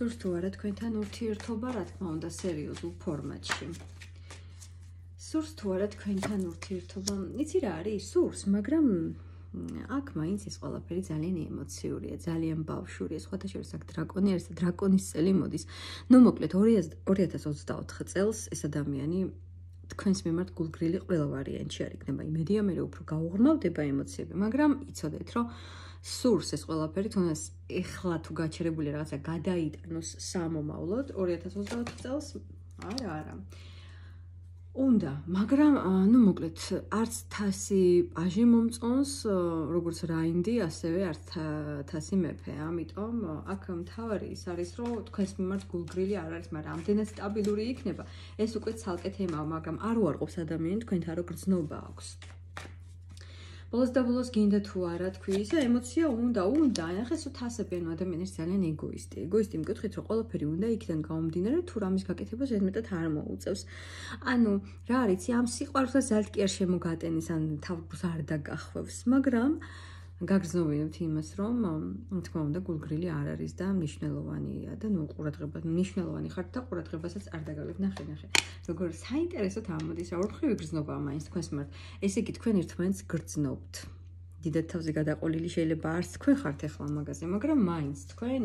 სურს თუ არა თქვენთან ურთიერთობა, რა თქმა უნდა, სერიოზულ ფორმატში. სურს თუ არა თქვენთან ურთიერთობა, იცი რა არის? სურს, მაგრამ აქ მაინც ეს ყველაფერი ძალიან ემოციურია, ძალიან ბავშვურია. სხვათა შორის აქ დრაკონი არის და დრაკონის წელი მოდის. ნუ მოკლედ 2024 წელს ეს ადამიანი თქვენს მიმართ გულგრილი ყველა ვარიანტში არ იქნება. იმედია მე უფრო გაუღრმავდება ემოციები, მაგრამ იცოდეთ, რომ სურს ეს ყველაფერი, თუნდაც ეხლა თუ გაჩერებული რაღაცა გადაიტანოს სამომავლოდ 2024 წელს, არა. უნდა, მაგრამ ნუ მოკლედ არც თასი პაჟი მომწონს, როგორც რაინდი, ასევე არც თასი მეფე. ამიტომ აქ მთავარი ის არის, რომ თქვენს მიმართ გულგრილი არ არის, მაგრამ ამდენად სტაბილური იქნება, ეს უკვე ცალკე თემაა, მაგრამ არ უარყოფს ადამიანი თქვენთან რო გრძნობა აქვს. ბოლოს და ბოლოს გინდა თუ არა თქვი, ისა ემოცია უნდა, ახლა ეს თასებიან ადამიანის ძალიან ეგოისტი. ეგოისტი მკითხით, რომ ყველაფერი უნდა იქიდან გამომდინარე, თუ რამის გაკეთება ზედმეტად არ მოუწევს. ანუ რა არის, ამ სიყვარულს ზალთ კი არ შემოგატენის, ან თავს არ დაგახვევს, მაგრამ გაგრძნობინებთ იმას, რომ თქმა უნდა გულგრილი არ არის და მნიშვნელოვანია და ნუ ყურადღება მნიშვნელოვანი ხართ და ყურადღებასაც არ დაგავლებ. ნახე. როგორ საინტერესოდ ამოდის რა ორხრივი გრძნობა მაინც თქვენს მიმართ. ესე იგი თქვენ ერთმანეთს გრძნობთ. დიდად თავზე გადაყოლილი შეიძლება არც თქვენ ხართ ახლა მაგაზე, მაგრამ მაინც თქვენ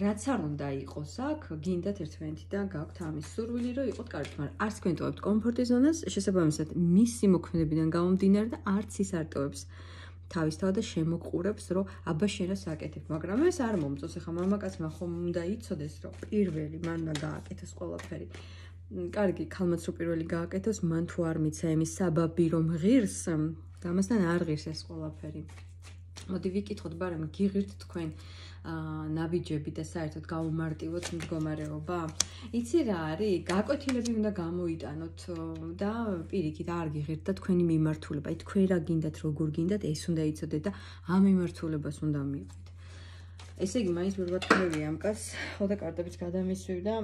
რაც არ უნდა იყოს აქ, გინდათ ერთმანეთი და გაქვთ ამის სურვილი, რომ იყოთ კარგად, მაგრამ არც თქვენ ტოვებთ კომფორტის ზონას, შესაბამისად მისი მოქმედებიდან გამომდინარე და არც ის არ ტოვებს თავისთავად და შემოყურებს, რომ აბა შენ რას აკეთებ, მაგრამ ეს არ მომწონს. ახლა მამაკაცმა ხომ უნდა იცოდეს, რომ პირველი მან უნდა გააკეთოს ყველაფერი. კარგი, ქალმაც რო პირველი გააკეთოს, მან თუ არ მიცა იმის საბაბი რომ ღირს, ამასთან არ ღირს ეს ყველაფერი. მოდი ვიკითხოთ, ბარემ გიღირთ თქვენ ნაბიჯები და საერთოდ გაუმარტივოთ მდგომარეობა. იცი რა არის? გაკვეთილები უნდა გამოიტანოთ და პირიქით არ გიღირთ და თქვენი მიმართულება. თქვენ რა გინდათ, როგორ გინდათ, ეს უნდა იცოდეთ და ამ მიმართულებას უნდა მიიღოთ. ესე იგი, მაინც ვერ ვატყუები ამ კაცს, ხო და კარტებიც გადამისვივ და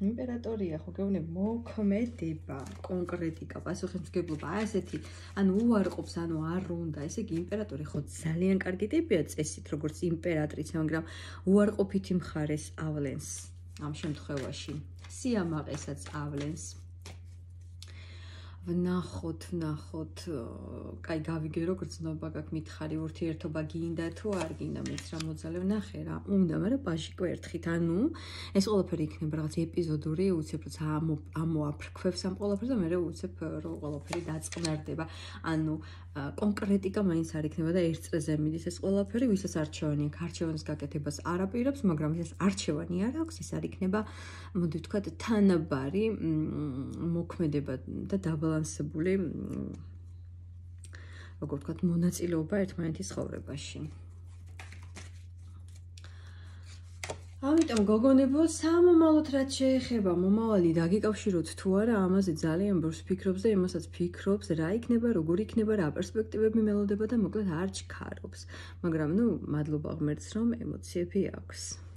იმპერატორია, ხო გეუბნები, მოქმედება, კონკრეტიკა, პასუხისმგებლობა, ასეთი, ანუ უარყოფს, ანუ არ უნდა. ესე იგი, იმპერატორი ხო ძალიან კარგი ტიპია წესით, როგორც იმპერატრიცა, მაგრამ უარყოფითი მხარეს ავლენს ამ შემთხვევაში. სიამაყესაც ავლენს. ვნახოთ, კაი გავიგე რომ გრძნობა გაქვს, მითხარი ურთიერთობა გინდა თუ არ გინდა, მეც რა მოძალე ვნახე რა, უნდა, მაგრამ ბაჟი კვერთხით, ანუ ეს ყველაფერი იქნება რაღაც ეპიზოდური, უცებ როცა ამოაფრქვევს ამ ყველაფერს და მე უცებ რომ ყველაფერი დაწყნარდება. ანუ კონკრეტიკა მაინც არ იქნება და ერთ წრეზე მიდის ეს ყველაფერი, ვისაც არჩევანი აქვს, არჩევანის გაკეთებას არ აპირებს, მაგრამ ვისაც არჩევანი არ აქვს, ის არ იქნება, მოდი ვთქვათ, თანაბარი მოქმედება და დაბალანსებული, როგორ ვთქვათ, მონაწილეობა ერთმანეთის ცხოვრებაში. ამიტომ გოგონებო, სამომავლოდ რაც შეეხება, მომავალი დაგიკავშიროთ თუ არა, ამაზე ძალიან ბევრს ფიქრობს და იმასაც ფიქრობს, რა იქნება, როგორ იქნება, რა პერსპექტივები მელოდება და მოკლედ არ ჩქარობს. მაგრამ ნუ მადლობა ღმერთს, რომ ემოციები აქვს.